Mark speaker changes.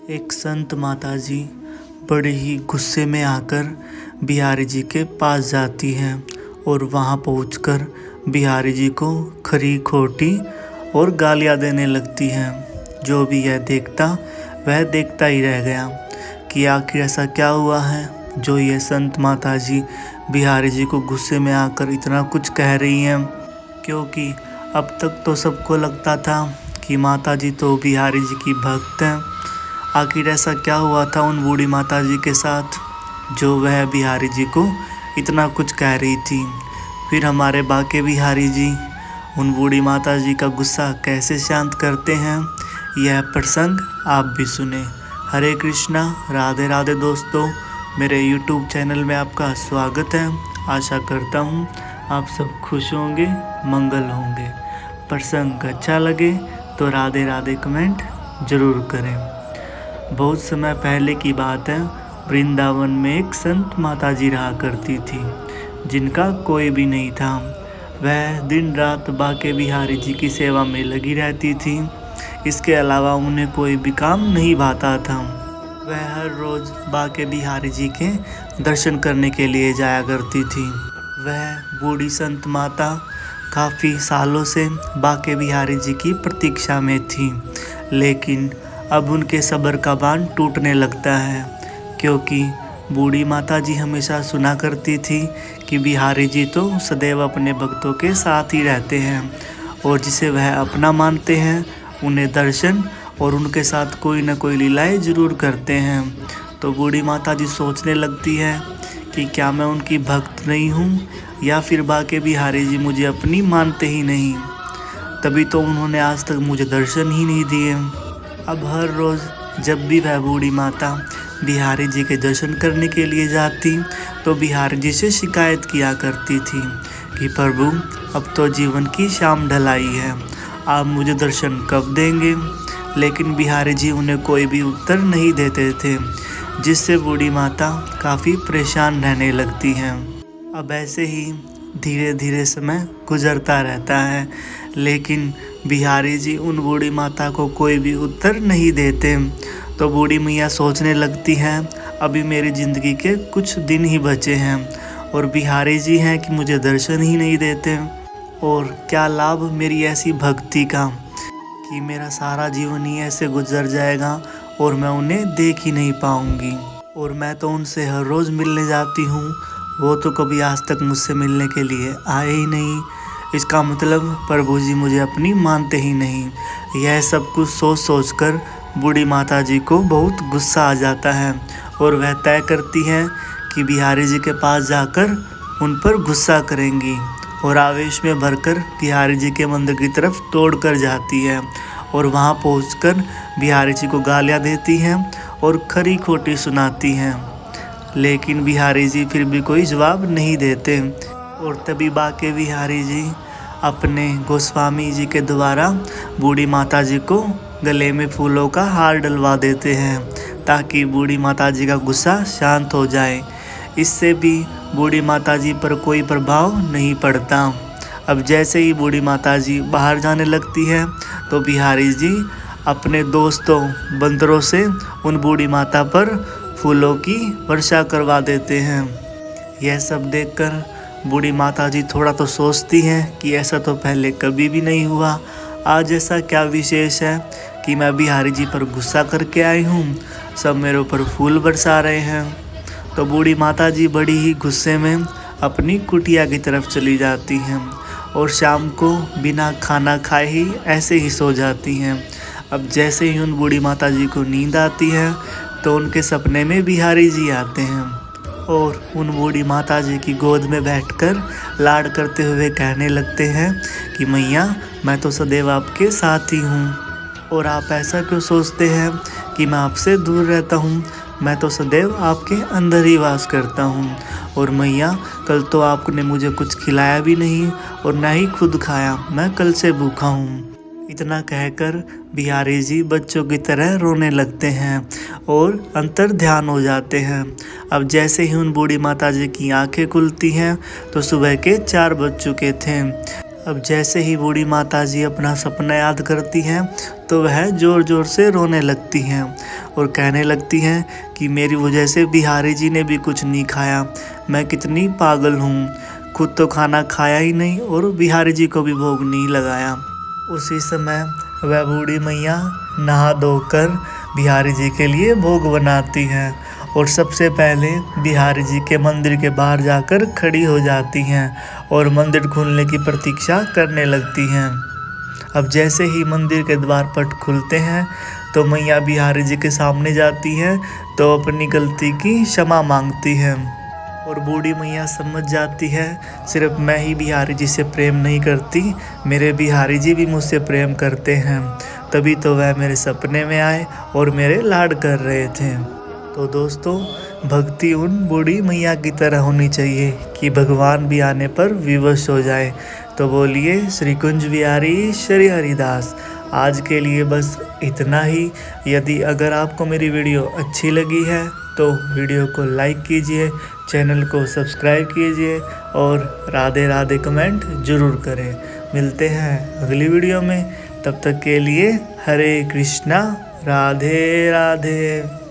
Speaker 1: एक संत माता जी बड़े ही गुस्से में आकर बिहारी जी के पास जाती हैं और वहां पहुंचकर बिहारी जी को खरी खोटी और गालियां देने लगती हैं। जो भी यह देखता वह देखता ही रह गया कि आखिर ऐसा क्या हुआ है जो ये संत माता जी बिहारी जी को गुस्से में आकर इतना कुछ कह रही हैं। क्योंकि अब तक तो सबको लगता था कि माता जी तो बिहारी जी की भक्त हैं। आखिर ऐसा क्या हुआ था उन बूढ़ी माता जी के साथ जो वह बिहारी जी को इतना कुछ कह रही थी। फिर हमारे बाके बिहारी जी उन बूढ़ी माता जी का गुस्सा कैसे शांत करते हैं, यह प्रसंग आप भी सुने। हरे कृष्णा, राधे राधे दोस्तों, मेरे YouTube चैनल में आपका स्वागत है। आशा करता हूँ आप सब खुश होंगे, मंगल होंगे। प्रसंग अच्छा लगे तो राधे राधे कमेंट ज़रूर करें। बहुत समय पहले की बात है, वृंदावन में एक संत माता जी रहा करती थी जिनका कोई भी नहीं था। वह दिन रात बाके बिहारी जी की सेवा में लगी रहती थी। इसके अलावा उन्हें कोई भी काम नहीं भाता था। वह हर रोज़ बाके बिहारी जी के दर्शन करने के लिए जाया करती थी। वह बूढ़ी संत माता काफ़ी सालों से बाके बिहारी जी की प्रतीक्षा में थी, लेकिन अब उनके सब्र का बांध टूटने लगता है। क्योंकि बूढ़ी माता जी हमेशा सुना करती थी कि बिहारी जी तो सदैव अपने भक्तों के साथ ही रहते हैं और जिसे वह अपना मानते हैं उन्हें दर्शन और उनके साथ कोई न कोई लीलाएं जरूर करते हैं। तो बूढ़ी माता जी सोचने लगती है कि क्या मैं उनकी भक्त नहीं हूँ या फिर बाके बिहारी जी मुझे अपनी मानते ही नहीं, तभी तो उन्होंने आज तक मुझे दर्शन ही नहीं दिए। अब हर रोज़ जब भी वह बूढ़ी माता बिहारी जी के दर्शन करने के लिए जाती तो बिहारी जी से शिकायत किया करती थी कि प्रभु अब तो जीवन की शाम ढलाई है, आप मुझे दर्शन कब देंगे। लेकिन बिहारी जी उन्हें कोई भी उत्तर नहीं देते थे, जिससे बूढ़ी माता काफ़ी परेशान रहने लगती हैं। अब ऐसे ही धीरे धीरे समय गुजरता रहता है, लेकिन बिहारी जी उन बूढ़ी माता को कोई भी उत्तर नहीं देते। तो बूढ़ी मैया सोचने लगती हैं अभी मेरी ज़िंदगी के कुछ दिन ही बचे हैं और बिहारी जी हैं कि मुझे दर्शन ही नहीं देते, और क्या लाभ मेरी ऐसी भक्ति का कि मेरा सारा जीवन ही ऐसे गुजर जाएगा और मैं उन्हें देख ही नहीं पाऊंगी। और मैं तो उनसे हर रोज़ मिलने जाती हूँ, वो तो कभी आज तक मुझसे मिलने के लिए आए ही नहीं। इसका मतलब प्रभु जी मुझे अपनी मानते ही नहीं। यह सब कुछ सोच सोच कर बूढ़ी माता जी को बहुत गुस्सा आ जाता है और वह तय करती हैं कि बिहारी जी के पास जाकर उन पर गुस्सा करेंगी, और आवेश में भरकर बिहारी जी के मंदिर की तरफ तोड़ कर जाती है और वहां पहुंचकर बिहारी जी को गालियां देती हैं और खरी खोटी सुनाती हैं। लेकिन बिहारी जी फिर भी कोई जवाब नहीं देते, और तभी बाके बिहारी जी अपने गोस्वामी जी के द्वारा बूढ़ी माता जी को गले में फूलों का हार डलवा देते हैं ताकि बूढ़ी माता जी का गुस्सा शांत हो जाए। इससे भी बूढ़ी माता जी पर कोई प्रभाव नहीं पड़ता। अब जैसे ही बूढ़ी माता जी बाहर जाने लगती है तो बिहारी जी अपने दोस्तों बंदरों से उन बूढ़ी माता पर फूलों की वर्षा करवा देते हैं। यह सब देखकर बूढ़ी माता जी थोड़ा तो सोचती हैं कि ऐसा तो पहले कभी भी नहीं हुआ, आज ऐसा क्या विशेष है कि मैं बिहारी जी पर गुस्सा करके आई हूँ, सब मेरे ऊपर फूल बरसा रहे हैं। तो बूढ़ी माता जी बड़ी ही गुस्से में अपनी कुटिया की तरफ चली जाती हैं और शाम को बिना खाना खाए ही ऐसे ही सो जाती हैं। अब जैसे ही उन बूढ़ी माता जी को नींद आती है तो उनके सपने में बिहारी जी आते हैं और उन बूढ़ी माता जी की गोद में बैठकर लाड करते हुए कहने लगते हैं कि मैया मैं तो सदैव आपके साथ ही हूँ, और आप ऐसा क्यों सोचते हैं कि मैं आपसे दूर रहता हूँ, मैं तो सदैव आपके अंदर ही वास करता हूँ। और मैया कल तो आपने मुझे कुछ खिलाया भी नहीं और ना ही खुद खाया, मैं कल से भूखा हूँ। इतना कहकर बिहारी जी बच्चों की तरह रोने लगते हैं और अंतर ध्यान हो जाते हैं। अब जैसे ही उन बूढ़ी माता जी की आंखें खुलती हैं तो सुबह के 4 बज चुके थे। अब जैसे ही बूढ़ी माता जी अपना सपना याद करती हैं तो वह ज़ोर ज़ोर से रोने लगती हैं और कहने लगती हैं कि मेरी वजह से बिहारी जी ने भी कुछ नहीं खाया, मैं कितनी पागल हूँ, खुद तो खाना खाया ही नहीं और बिहारी जी को भी भोग नहीं लगाया। उसी समय वह बूढ़ी मैया नहा धोकर बिहारी जी के लिए भोग बनाती हैं और सबसे पहले बिहारी जी के मंदिर के बाहर जाकर खड़ी हो जाती हैं और मंदिर खुलने की प्रतीक्षा करने लगती हैं। अब जैसे ही मंदिर के द्वार पट खुलते हैं तो मैया बिहारी जी के सामने जाती हैं तो अपनी गलती की क्षमा मांगती हैं और बूढ़ी मैया समझ जाती है सिर्फ मैं ही बिहारी जी से प्रेम नहीं करती, मेरे बिहारी जी भी मुझसे प्रेम करते हैं, तभी तो वह मेरे सपने में आए और मेरे लाड कर रहे थे। तो दोस्तों, भक्ति उन बूढ़ी मैया की तरह होनी चाहिए कि भगवान भी आने पर विवश हो जाए। तो बोलिए श्री कुंज बिहारी श्री हरिदास। आज के लिए बस इतना ही। यदि अगर आपको मेरी वीडियो अच्छी लगी है तो वीडियो को लाइक कीजिए, चैनल को सब्सक्राइब कीजिए और राधे राधे कमेंट ज़रूर करें। मिलते हैं अगली वीडियो में, तब तक के लिए हरे कृष्णा, राधे राधे।